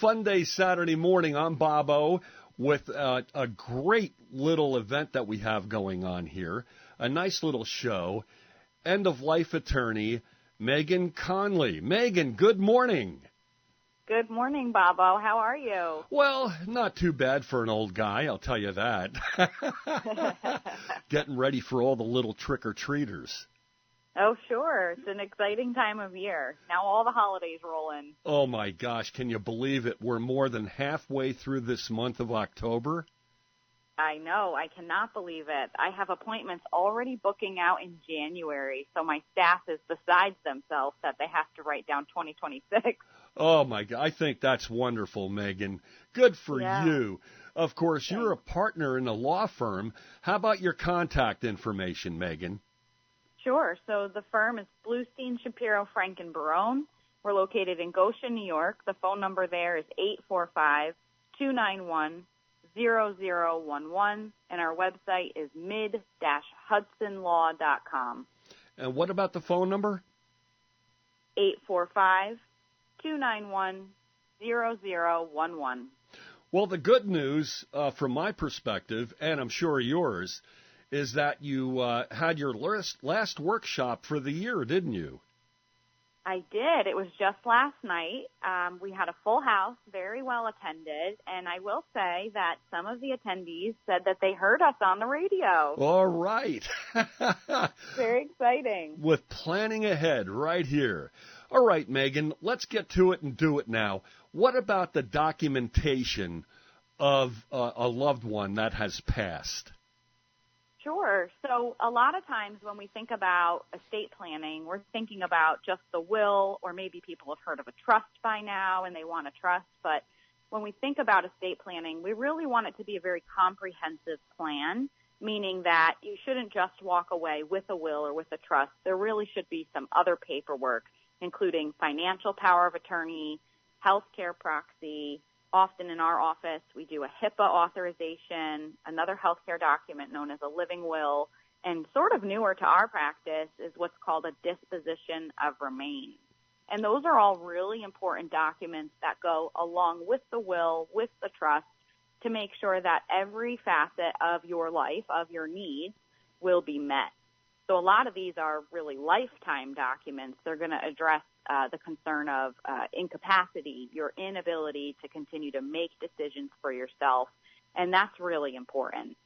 Fun Day Saturday morning. I'm Bobo with a great little event that we have going on here. A nice little show. End-of-life attorney Megan Conroy. Megan, good morning. Good morning, Bobo. How are you? Well, not too bad for an old guy, I'll tell you that. Getting ready for all the little trick-or-treaters. Oh, sure. It's an exciting time of year. Now all the holidays roll in. Oh, my gosh. Can you believe it? We're more than halfway through this month of October. I know. I cannot believe it. I have appointments already booking out in January, so my staff is besides themselves that they have to write down 2026. Oh, my God. I think that's wonderful, Megan. Good for you. Of course, you're a partner in a law firm. How about your contact information, Megan? Sure. So the firm is Blustein, Shapiro, Frank, and Barone. We're located in Goshen, New York. The phone number there is 845-291-0011, and our website is mid-hudsonlaw.com. And what about the phone number? 845-291-0011. Well, the good news from my perspective, and I'm sure yours, is that you had your last workshop for the year, didn't you? I did. It was just last night. We had a full house, very well attended, and I will say that some of the attendees said that they heard us on the radio. All right. Very exciting. With planning ahead right here. All right, Megan, let's get to it and do it now. What about the documentation of a loved one that has passed? Sure. So a lot of times when we think about estate planning, we're thinking about just the will, or maybe people have heard of a trust by now and they want a trust. But when we think about estate planning, we really want it to be a very comprehensive plan, meaning that you shouldn't just walk away with a will or with a trust. There really should be some other paperwork, including financial power of attorney, healthcare proxy. Often in our office, we do a HIPAA authorization, another healthcare document known as a living will, and sort of newer to our practice is what's called a disposition of remains. And those are all really important documents that go along with the will, with the trust, to make sure that every facet of your life, of your needs, will be met. So a lot of these are really lifetime documents. They're going to address the concern of incapacity, your inability to continue to make decisions for yourself, and that's really important.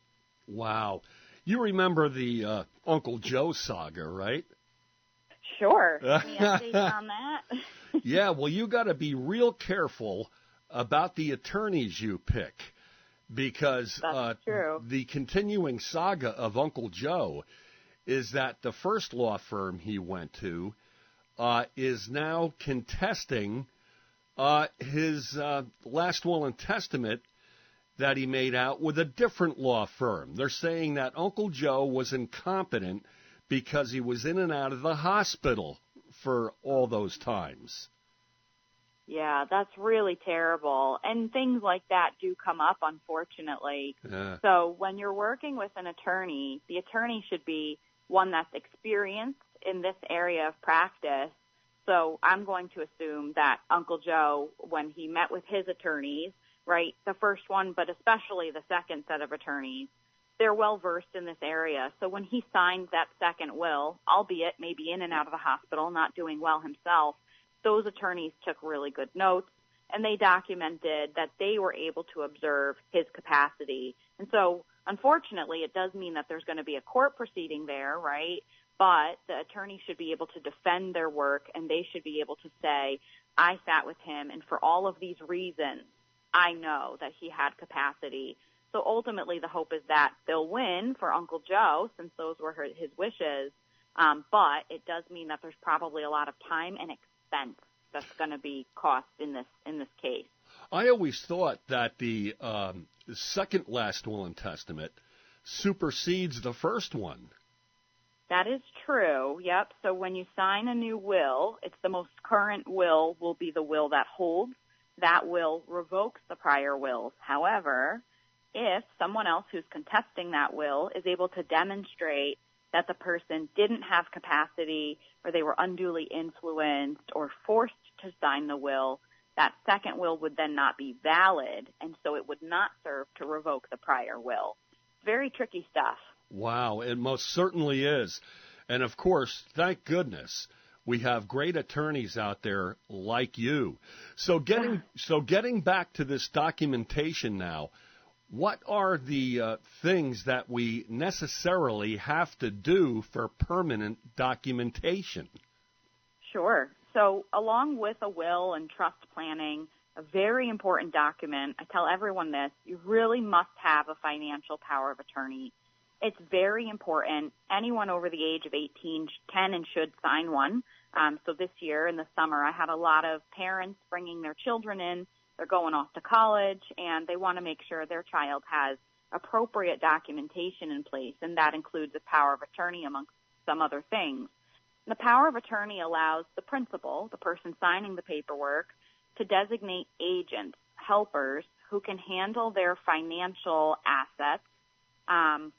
Wow. You remember the Uncle Joe saga, right? Sure. Any updates on that? Yeah, well, you got to be real careful about the attorneys you pick, because that's true. The continuing saga of Uncle Joe is that the first law firm he went to is now contesting his last will and testament that he made out with a different law firm. They're saying that Uncle Joe was incompetent because he was in and out of the hospital for all those times. Yeah, that's really terrible. And things like that do come up, unfortunately. Yeah. So when you're working with an attorney, the attorney should be one that's experienced in this area of practice. So I'm going to assume that Uncle Joe, when he met with his attorneys, right, the first one, but especially the second set of attorneys, they're well versed in this area. So when he signed that second will, albeit maybe in and out of the hospital, not doing well himself, those attorneys took really good notes, and they documented that they were able to observe his capacity. And so, unfortunately, it does mean that there's going to be a court proceeding there, right? But the attorney should be able to defend their work, and they should be able to say, I sat with him, and for all of these reasons, I know that he had capacity. So ultimately, the hope is that they'll win for Uncle Joe, since those were his wishes. But it does mean that there's probably a lot of time and expense that's going to be cost in this case. I always thought that the second last will and testament supersedes the first one. That is true, yep. So when you sign a new will, it's the most current will be the will that holds. That will revokes the prior wills. However, if someone else who's contesting that will is able to demonstrate that the person didn't have capacity or they were unduly influenced or forced to sign the will, that second will would then not be valid, and so it would not serve to revoke the prior will. Very tricky stuff. Wow, it most certainly is. And of course, thank goodness, we have great attorneys out there like you. So getting back to this documentation now, what are the things that we necessarily have to do for permanent documentation? Sure. So along with a will and trust planning, a very important document, I tell everyone this, you really must have a financial power of attorney. It's very important. Anyone over the age of 18 can and should sign one. So this year in the summer, I had a lot of parents bringing their children in. They're going off to college, and they want to make sure their child has appropriate documentation in place, and that includes a power of attorney amongst some other things. The power of attorney allows the principal, the person signing the paperwork, to designate agents, helpers, who can handle their financial assets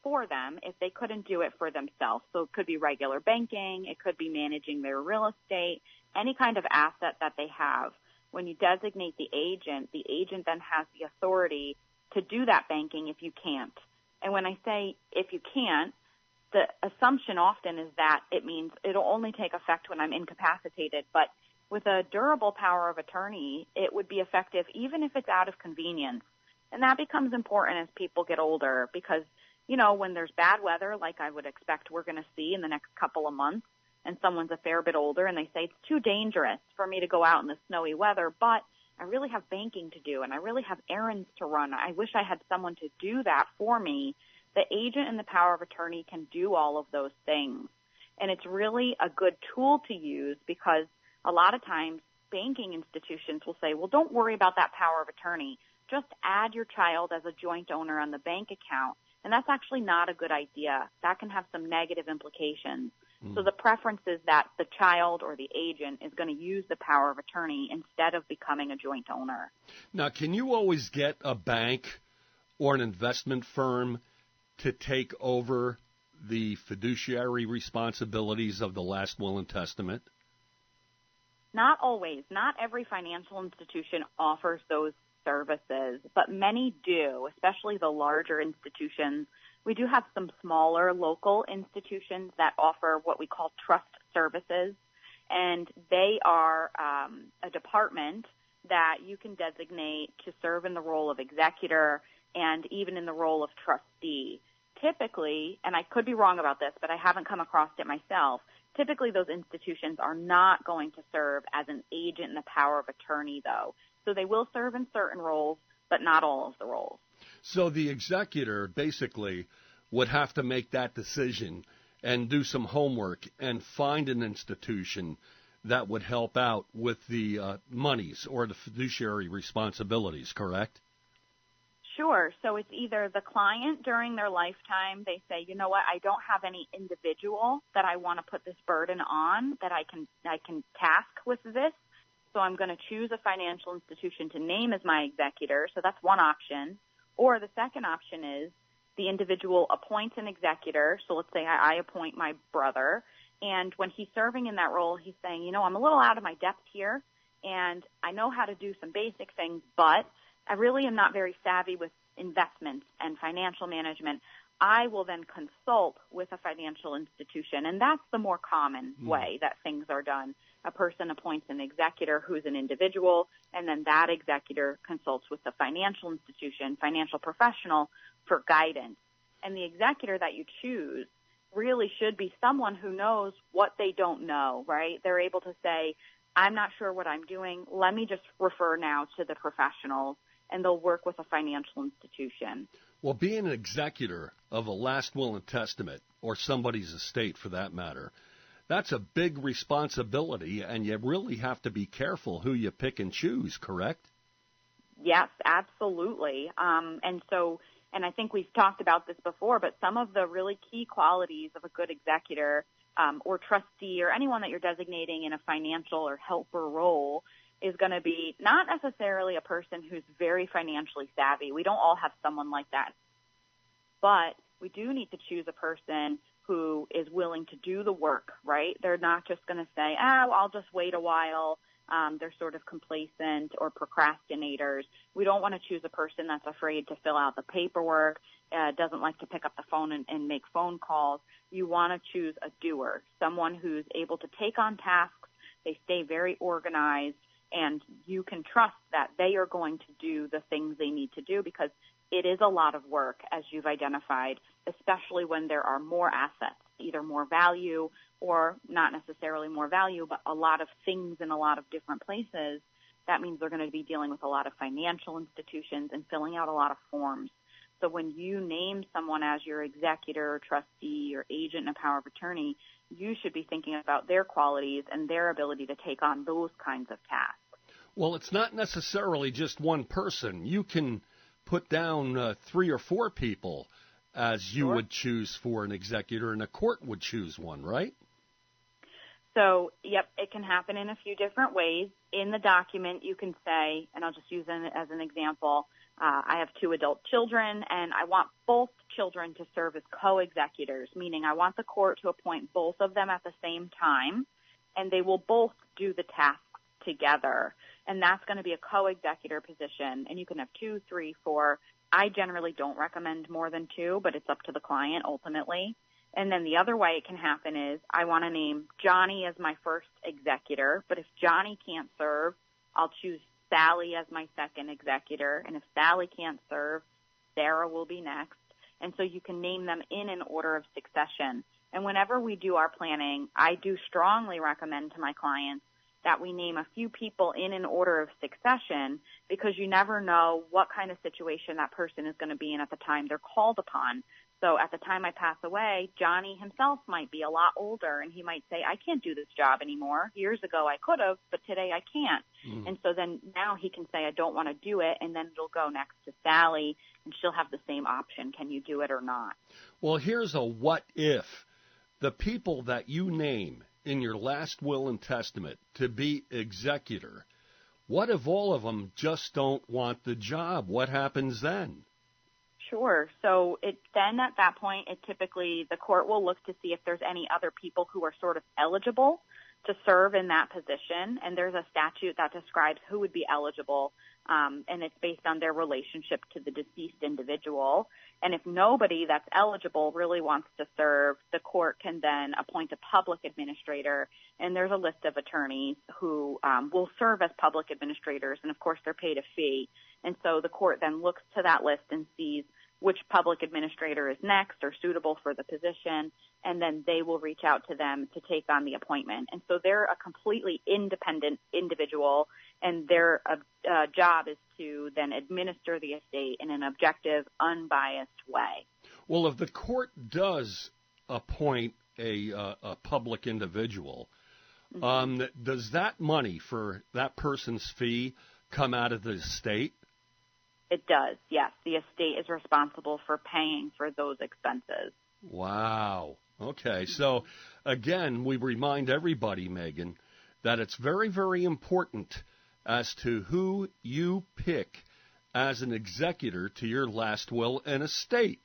for them if they couldn't do it for themselves. So it could be regular banking, it could be managing their real estate, any kind of asset that they have. When you designate the agent then has the authority to do that banking if you can't. And when I say if you can't, the assumption often is that it means it'll only take effect when I'm incapacitated. But with a durable power of attorney, it would be effective even if it's out of convenience. And that becomes important as people get older because, you know, when there's bad weather, like I would expect we're going to see in the next couple of months, and someone's a fair bit older and they say it's too dangerous for me to go out in the snowy weather, but I really have banking to do and I really have errands to run. I wish I had someone to do that for me. The agent and the power of attorney can do all of those things. And it's really a good tool to use because a lot of times banking institutions will say, well, don't worry about that power of attorney. Just add your child as a joint owner on the bank account. And that's actually not a good idea. That can have some negative implications. So the preference is that the child or the agent is going to use the power of attorney instead of becoming a joint owner. Now, can you always get a bank or an investment firm to take over the fiduciary responsibilities of the last will and testament? Not always. Not every financial institution offers those services, but many do, especially the larger institutions. We do have some smaller local institutions that offer what we call trust services, and they are a department that you can designate to serve in the role of executor and even in the role of trustee. Typically, and I could be wrong about this, but I haven't come across it myself, typically those institutions are not going to serve as an agent in the power of attorney, though. So they will serve in certain roles, but not all of the roles. So the executor basically would have to make that decision and do some homework and find an institution that would help out with the monies or the fiduciary responsibilities, correct? Sure. So it's either the client during their lifetime, they say, you know what, I don't have any individual that I want to put this burden on that I can task with this. So I'm going to choose a financial institution to name as my executor. So that's one option. Or the second option is the individual appoints an executor. So let's say I appoint my brother. And when he's serving in that role, he's saying, you know, I'm a little out of my depth here, and I know how to do some basic things, but I really am not very savvy with investments and financial management. I will then consult with a financial institution, and that's the more common way that things are done. A person appoints an executor who's an individual, and then that executor consults with the financial institution, financial professional, for guidance. And the executor that you choose really should be someone who knows what they don't know, right? They're able to say, I'm not sure what I'm doing. Let me just refer now to the professionals, and they'll work with a financial institution. Well, being an executor of a last will and testament, or somebody's estate for that matter, that's a big responsibility, and you really have to be careful who you pick and choose, correct? Yes, absolutely. And I think we've talked about this before, but some of the really key qualities of a good executor or trustee or anyone that you're designating in a financial or helper role is going to be not necessarily a person who's very financially savvy. We don't all have someone like that. But we do need to choose a person who is willing to do the work, right? They're not just going to say, I'll just wait a while. they're sort of complacent or procrastinators. We don't want to choose a person that's afraid to fill out the paperwork, doesn't like to pick up the phone and make phone calls. You want to choose a doer, someone who's able to take on tasks. They stay very organized, and you can trust that they are going to do the things they need to do, because it is a lot of work, as you've identified, especially when there are more assets, either more value or not necessarily more value, but a lot of things in a lot of different places. That means they're going to be dealing with a lot of financial institutions and filling out a lot of forms. So when you name someone as your executor or trustee or agent in a power of attorney, you should be thinking about their qualities and their ability to take on those kinds of tasks. Well, it's not necessarily just one person. You can put down 3 or 4 people as you would choose for an executor, and a court would choose one, right? So, yep, it can happen in a few different ways. In the document, you can say, and I'll just use it as an example, I have 2 adult children, and I want both children to serve as co-executors, meaning I want the court to appoint both of them at the same time, and they will both do the tasks together. And that's going to be a co-executor position, and you can have 2, 3, 4. I generally don't recommend more than 2, but it's up to the client ultimately. And then the other way it can happen is I want to name Johnny as my first executor, but if Johnny can't serve, I'll choose Sally as my second executor. And if Sally can't serve, Sarah will be next. And so you can name them in an order of succession. And whenever we do our planning, I do strongly recommend to my clients that we name a few people in an order of succession, because you never know what kind of situation that person is going to be in at the time they're called upon. So at the time I pass away, Johnny himself might be a lot older, and he might say, I can't do this job anymore. Years ago I could have, but today I can't. And so then now he can say, I don't want to do it, and then it'll go next to Sally, and she'll have the same option. Can you do it or not? Well, here's a what if. The people that you name in your last will and testament to be executor, what if all of them just don't want the job? What happens then? Sure. So then at that point, typically the court will look to see if there's any other people who are sort of eligible to serve in that position. And there's a statute that describes who would be eligible, and it's based on their relationship to the deceased individual. And if nobody that's eligible really wants to serve, the court can then appoint a public administrator. And there's a list of attorneys who will serve as public administrators. And, of course, they're paid a fee. And so the court then looks to that list and sees which public administrator is next or suitable for the position, and then they will reach out to them to take on the appointment. And so they're a completely independent individual, and their job is to then administer the estate in an objective, unbiased way. Well, if the court does appoint a public individual, does that money for that person's fee come out of the estate? It does, yes. The estate is responsible for paying for those expenses. Wow. Okay. So, again, we remind everybody, Megan, that it's very, very important as to who you pick as an executor to your last will and estate.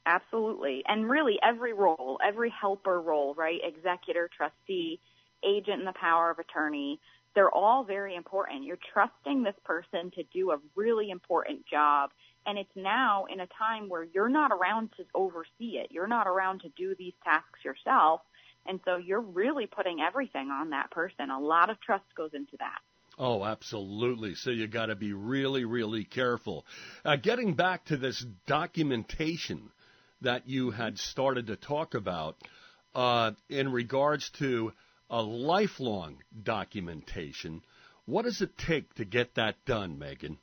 Absolutely. And really every role, every helper role, right, executor, trustee, agent in the power of attorney, they're all very important. You're trusting this person to do a really important job, and it's now in a time where you're not around to oversee it. You're not around to do these tasks yourself, and so you're really putting everything on that person. A lot of trust goes into that. Oh, absolutely. So you got to be really, really careful. Getting back to this documentation that you had started to talk about in regards to a lifelong documentation, what does it take to get that done, Megan?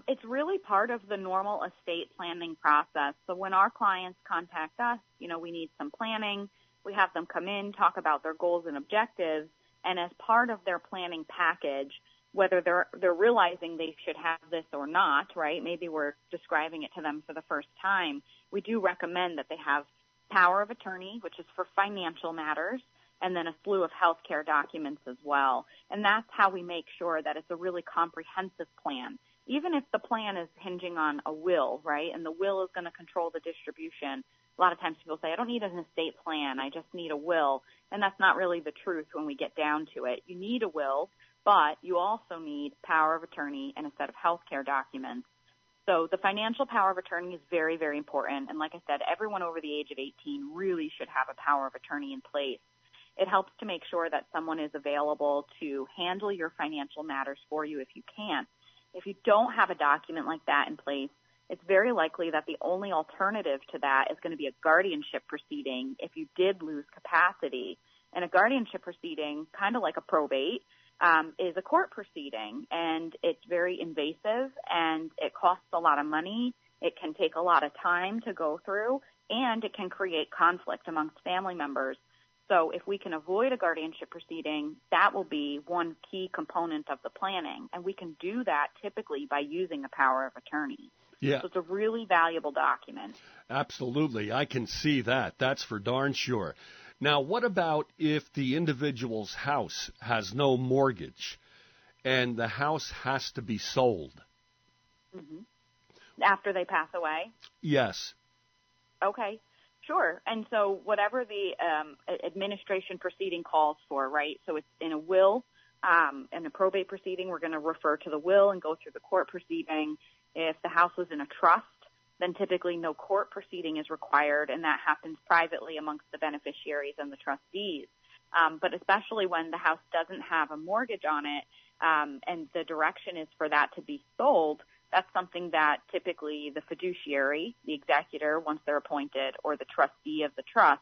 It's really part of the normal estate planning process. So when our clients contact us, we need some planning. We have them come in, talk about their goals and objectives, and as part of their planning package, whether they're realizing they should have this or not, right? Maybe we're describing it to them for the first time. We do recommend that they have power of attorney, which is for financial matters, and then a slew of healthcare documents as well. And that's how we make sure that it's a really comprehensive plan. Even if the plan is hinging on a will, right, and the will is going to control the distribution, A lot of times people say, I don't need an estate plan, I just need a will. And that's not really the truth when we get down to it. You need a will, but you also need power of attorney and a set of healthcare documents. So the financial power of attorney is very, very important. And like I said, everyone over the age of 18 really should have a power of attorney in place. It helps to make sure that someone is available to handle your financial matters for you if you can. If you don't have a document like that in place, it's very likely that the only alternative to that is going to be a guardianship proceeding if you did lose capacity. And a guardianship proceeding, kind of like a probate, is a court proceeding, and it's very invasive, and it costs a lot of money. It can take a lot of time to go through, and it can create conflict amongst family members. So if we can avoid a guardianship proceeding, that will be one key component of the planning, and we can do that typically by using a power of attorney. Yeah. So it's a really valuable document. Absolutely. I can see that. That's for darn sure. Now, what about if the individual's house has no mortgage and the house has to be sold? Mm-hmm. After they pass away? Yes. Okay, sure. And so whatever the administration proceeding calls for, right? So it's in a will, in a probate proceeding, we're going to refer to the will and go through the court proceeding. If the house was in a trust, then typically no court proceeding is required, and that happens privately amongst the beneficiaries and the trustees. But especially when the house doesn't have a mortgage on it, and the direction is for that to be sold, that's something that typically the fiduciary, the executor, once they're appointed, or the trustee of the trust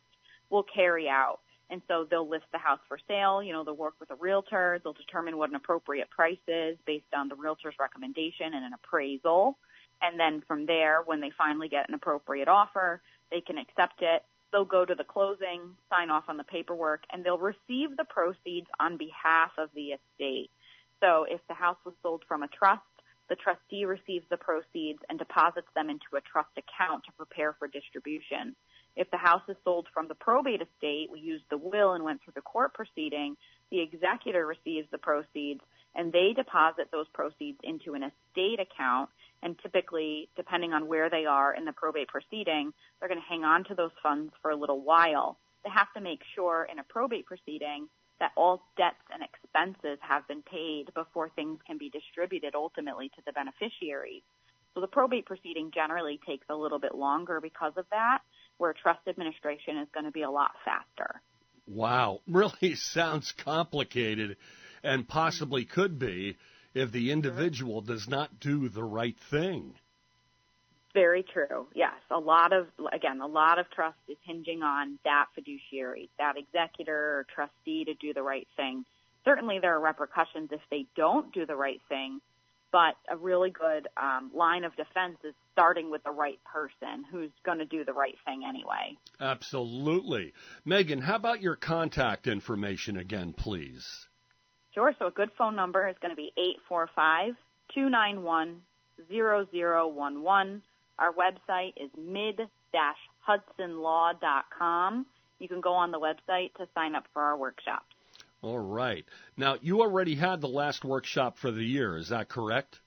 will carry out. And so they'll list the house for sale. You know, they'll work with a realtor. They'll determine what an appropriate price is based on the realtor's recommendation and an appraisal. And then from there, when they finally get an appropriate offer, they can accept it. They'll go to the closing, sign off on the paperwork, and they'll receive the proceeds on behalf of the estate. So if the house was sold from a trust, the trustee receives the proceeds and deposits them into a trust account to prepare for distribution. If the house is sold from the probate estate, we used the will and went through the court proceeding, the executor receives the proceeds, and they deposit those proceeds into an estate account. And typically, depending on where they are in the probate proceeding, they're going to hang on to those funds for a little while. They have to make sure in a probate proceeding that all debts and expenses have been paid before things can be distributed ultimately to the beneficiaries. So the probate proceeding generally takes a little bit longer because of that, where trust administration is going to be a lot faster. Wow. Really sounds complicated, and possibly could be if the individual does not do the right thing. Very true. Yes. A lot of trust is hinging on that fiduciary, that executor or trustee to do the right thing. Certainly there are repercussions if they don't do the right thing, but a really good line of defense is starting with the right person who's going to do the right thing anyway. Absolutely. Megan, how about your contact information again, please? Sure. So a good phone number is going to be 845-291-0011. Our website is mid-hudsonlaw.com. You can go on the website to sign up for our workshops. All right. Now, you already had the last workshop for the year. Is that correct?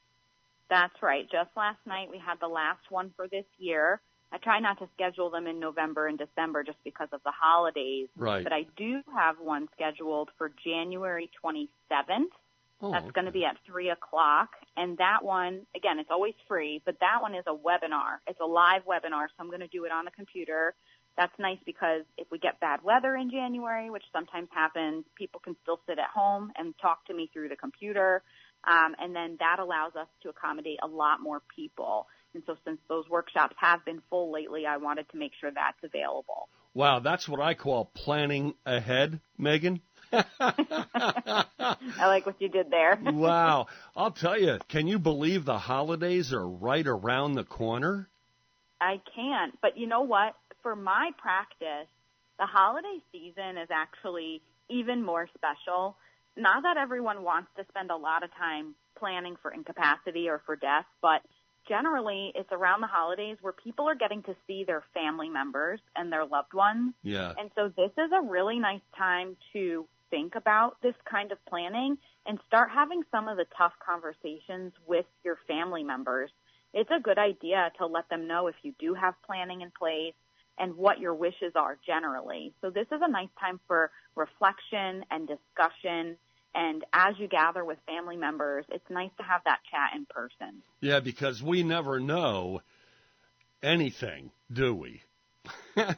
That's right. Just last night we had the last one for this year. I try not to schedule them in November and December just because of the holidays. Right. But I do have one scheduled for January 27th. That's going to be at 3 o'clock. And that one, again, it's always free, but that one is a webinar. It's a live webinar, so I'm going to do it on the computer. That's nice because if we get bad weather in January, which sometimes happens, people can still sit at home and talk to me through the computer. And then that allows us to accommodate a lot more people. And so since those workshops have been full lately, I wanted to make sure that's available. Wow, that's what I call planning ahead, Megan. I like what you did there. Wow. I'll tell you, can you believe the holidays are right around the corner? I can't. But you know what? For my practice, the holiday season is actually even more special. Not that everyone wants to spend a lot of time planning for incapacity or for death, but generally it's around the holidays where people are getting to see their family members and their loved ones. Yeah. And so this is a really nice time to think about this kind of planning and start having some of the tough conversations with your family members. It's a good idea to let them know if you do have planning in place and what your wishes are generally. So this is a nice time for reflection and discussion. And as you gather with family members, it's nice to have that chat in person. Yeah, because we never know anything, do we?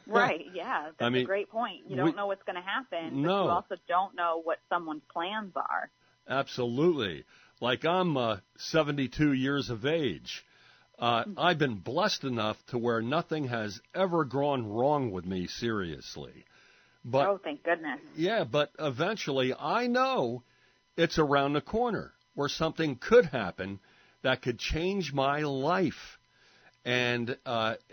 Right, yeah. That's a great point. You don't know what's going to happen, but you also don't know what someone's plans are. Absolutely. Like I'm 72 years of age. I've been blessed enough to where nothing has ever gone wrong with me seriously. But, oh, thank goodness. Yeah, but eventually I know it's around the corner where something could happen that could change my life. And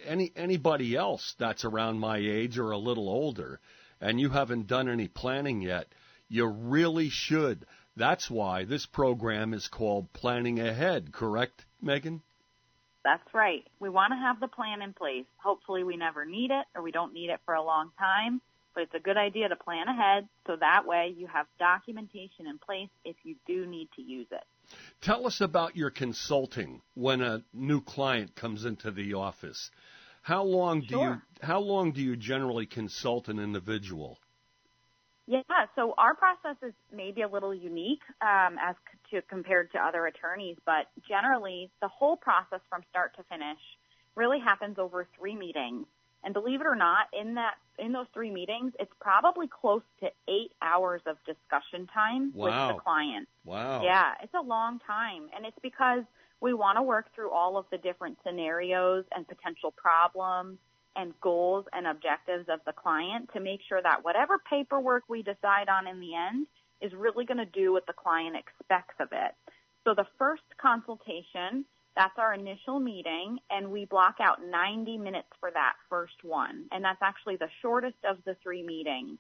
anybody else that's around my age or a little older, and you haven't done any planning yet, you really should. That's why this program is called Planning Ahead, correct, Megan? That's right. We want to have the plan in place. Hopefully we never need it or we don't need it for a long time, but it's a good idea to plan ahead so that way you have documentation in place if you do need to use it. Tell us about your consulting when a new client comes into the office. How long do you generally consult an individual? Yeah, so our process is maybe a little unique compared to other attorneys, but generally the whole process from start to finish really happens over 3 meetings. And believe it or not, in those 3 meetings, it's probably close to 8 hours of discussion time with the client. Wow. Yeah, it's a long time. And it's because we want to work through all of the different scenarios and potential problems and goals and objectives of the client to make sure that whatever paperwork we decide on in the end is really going to do what the client expects of it. So the first consultation, that's our initial meeting, and we block out 90 minutes for that first one. And that's actually the shortest of the 3 meetings.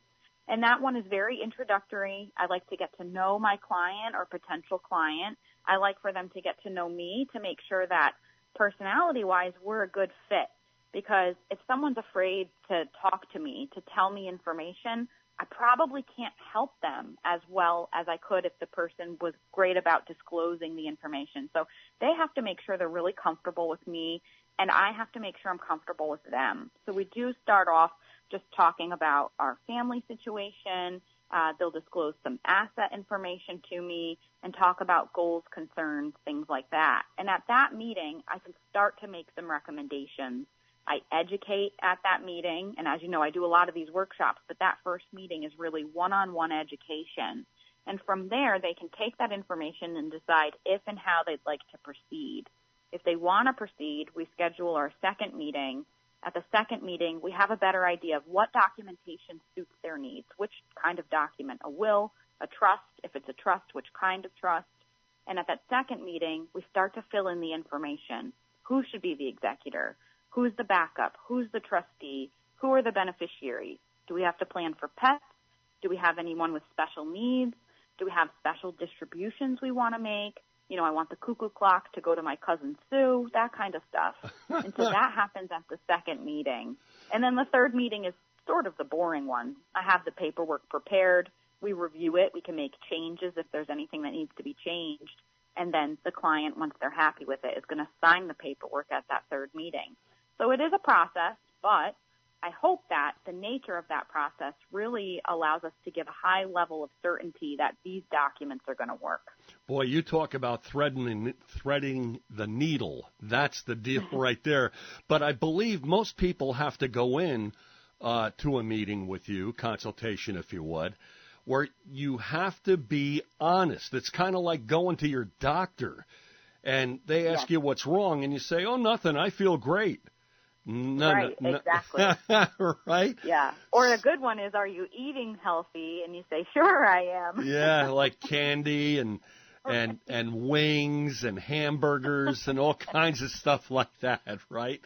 And that one is very introductory. I like to get to know my client or potential client. I like for them to get to know me to make sure that personality-wise we're a good fit. Because if someone's afraid to talk to me, to tell me information, I probably can't help them as well as I could if the person was great about disclosing the information. So they have to make sure they're really comfortable with me, and I have to make sure I'm comfortable with them. So we do start off just talking about our family situation. They'll disclose some asset information to me and talk about goals, concerns, things like that. And at that meeting, I can start to make some recommendations. I educate at that meeting, and as you know, I do a lot of these workshops, but that first meeting is really one-on-one education. And from there, they can take that information and decide if and how they'd like to proceed. If they want to proceed, we schedule our second meeting. At the second meeting, we have a better idea of what documentation suits their needs, which kind of document, a will, a trust, if it's a trust, which kind of trust. And at that second meeting, we start to fill in the information. Who should be the executor? Who's the backup? Who's the trustee? Who are the beneficiaries? Do we have to plan for pets? Do we have anyone with special needs? Do we have special distributions we want to make? You know, I want the cuckoo clock to go to my cousin Sue, that kind of stuff. And so that happens at the second meeting. And then the third meeting is sort of the boring one. I have the paperwork prepared. We review it. We can make changes if there's anything that needs to be changed. And then the client, once they're happy with it, is going to sign the paperwork at that third meeting. So it is a process, but I hope that the nature of that process really allows us to give a high level of certainty that these documents are going to work. Boy, you talk about threading the needle. That's the deal right there. But I believe most people have to go in to a meeting with you, consultation if you would, where you have to be honest. It's kind of like going to your doctor, and they ask you what's wrong, and you say, oh, nothing, I feel great. Exactly. Right? Yeah. Or a good one is, are you eating healthy? And you say, sure, I am. Yeah, like candy and wings and hamburgers and all kinds of stuff like that, right?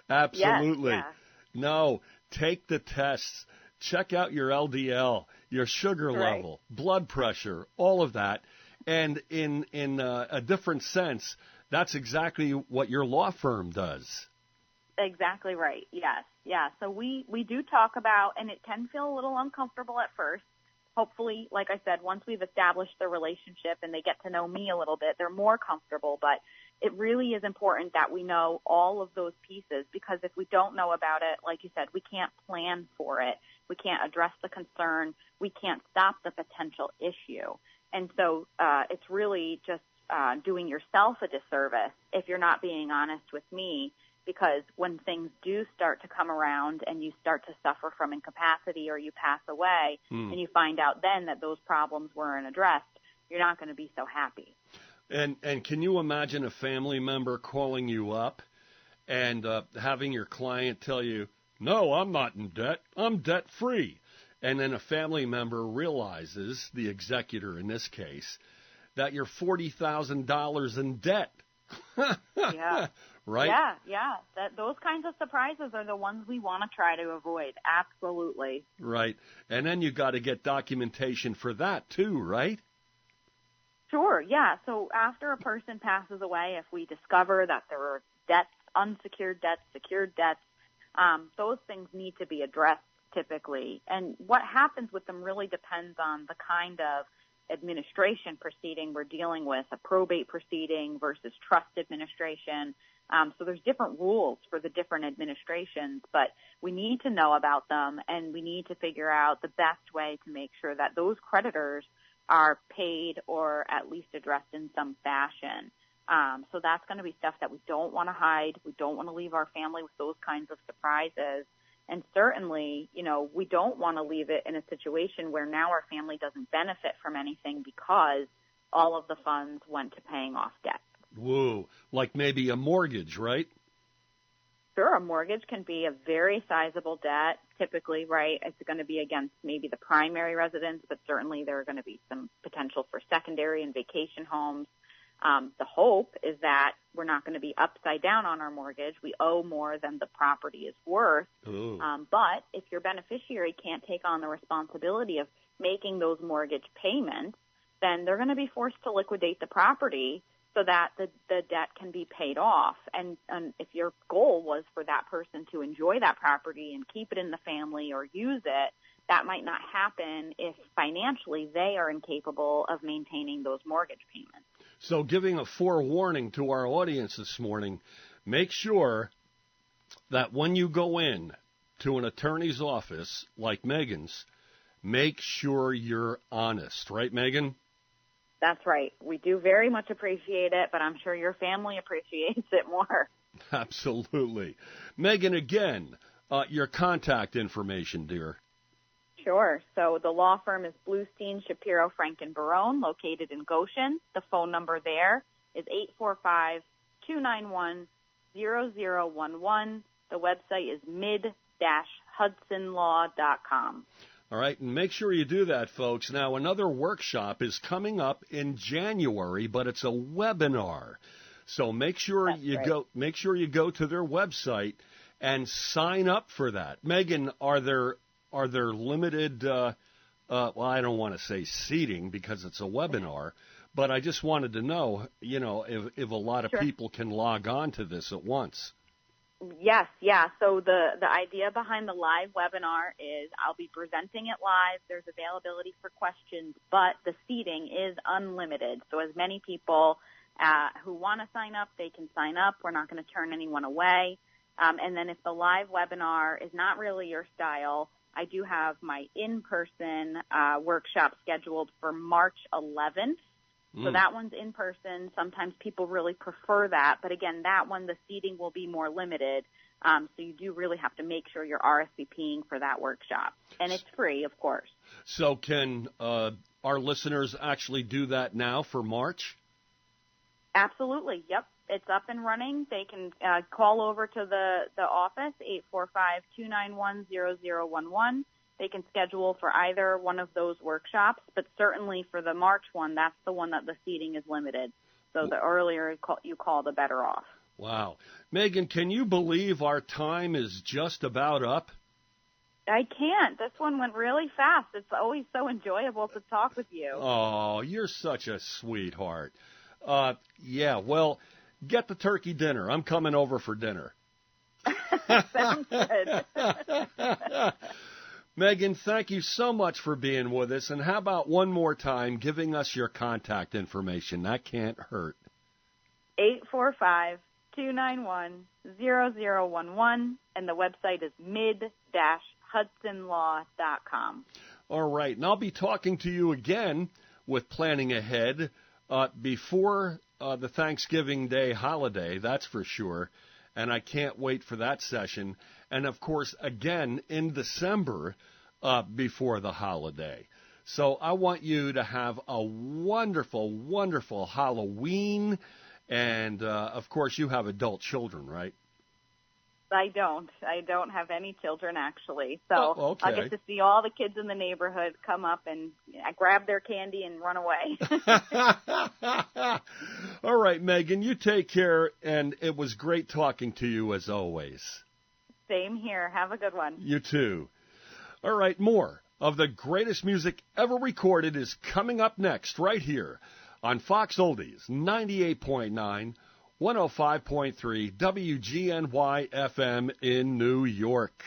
Absolutely. Yes, yeah. No, take the tests. Check out your LDL, your sugar level, blood pressure, all of that. And in a different sense, that's exactly what your law firm does. Exactly right. Yes. Yeah. So we do talk about, and it can feel a little uncomfortable at first. Hopefully, like I said, once we've established the relationship and they get to know me a little bit, they're more comfortable. But it really is important that we know all of those pieces, because if we don't know about it, like you said, we can't plan for it. We can't address the concern. We can't stop the potential issue. And so it's really just doing yourself a disservice if you're not being honest with me, because when things do start to come around and you start to suffer from incapacity or you pass away and you find out then that those problems weren't addressed, you're not going to be so happy. And can you imagine a family member calling you up and having your client tell you, no, I'm not in debt, I'm debt-free. And then a family member realizes, the executor in this case, that you're $40,000 in debt. Yeah. Right? Yeah. Those kinds of surprises are the ones we want to try to avoid. Absolutely. Right. And then you got to get documentation for that too, right? Sure, yeah. So after a person passes away, if we discover that there are debts, unsecured debts, secured debts, those things need to be addressed typically. And what happens with them really depends on the kind of administration proceeding we're dealing with, a probate proceeding versus trust administration. So there's different rules for the different administrations, but we need to know about them, and we need to figure out the best way to make sure that those creditors are paid or at least addressed in some fashion. So that's going to be stuff that we don't want to hide. We don't want to leave our family with those kinds of surprises. And certainly, we don't want to leave it in a situation where now our family doesn't benefit from anything because all of the funds went to paying off debt. Whoa, like maybe a mortgage, right? Sure, a mortgage can be a very sizable debt, typically, right? It's going to be against maybe the primary residence, but certainly there are going to be some potential for secondary and vacation homes. The hope is that we're not going to be upside down on our mortgage. We owe more than the property is worth. But if your beneficiary can't take on the responsibility of making those mortgage payments, then they're going to be forced to liquidate the property so that the debt can be paid off. And if your goal was for that person to enjoy that property and keep it in the family or use it, that might not happen if financially they are incapable of maintaining those mortgage payments. So giving a forewarning to our audience this morning, make sure that when you go in to an attorney's office like Megan's, make sure you're honest. Right, Megan? That's right. We do very much appreciate it, but I'm sure your family appreciates it more. Absolutely. Megan, again, your contact information, dear. Sure. So the law firm is Blustein, Shapiro, Frank & Barone, located in Goshen. The phone number there is 845-291-0011. The website is mid-hudsonlaw.com. All right, and make sure you do that, folks. Now, another workshop is coming up in January, but it's a webinar. So make sure you go to their website and sign up for that. Megan, are there limited well, I don't want to say seating because it's a webinar, but I just wanted to know, if a lot of people can log on to this at once. Yes, yeah. So the idea behind the live webinar is I'll be presenting it live. There's availability for questions, but the seating is unlimited. So as many people who want to sign up, they can sign up. We're not going to turn anyone away. And then if the live webinar is not really your style, I do have my in-person workshop scheduled for March 11th. So that one's in person. Sometimes people really prefer that. But again, that one, the seating will be more limited. So you do really have to make sure you're RSVPing for that workshop. And it's free, of course. So can our listeners actually do that now for March? Absolutely. Yep. It's up and running. They can call over to the office, 845-291-0011. They can schedule for either one of those workshops, but certainly for the March one, that's the one that the seating is limited. So the earlier you call, the better off. Wow. Megan, can you believe our time is just about up? I can't. This one went really fast. It's always so enjoyable to talk with you. Oh, you're such a sweetheart. Yeah, well, get the turkey dinner. I'm coming over for dinner. Sounds good. Megan, thank you so much for being with us. And how about one more time giving us your contact information? That can't hurt. 845-291-0011, and the website is mid-hudsonlaw.com. All right, and I'll be talking to you again with planning ahead before the Thanksgiving Day holiday, that's for sure, and I can't wait for that session. And, of course, again in December before the holiday. So I want you to have a wonderful, wonderful Halloween. And, of course, you have adult children, right? I don't have any children, actually. So okay. I'll get to see all the kids in the neighborhood come up and grab their candy and run away. All right, Megan, you take care, and it was great talking to you as always. Same here. Have a good one. You too. All right, more of the greatest music ever recorded is coming up next right here on Fox Oldies 98.9, 105.3 WGNY FM in New York.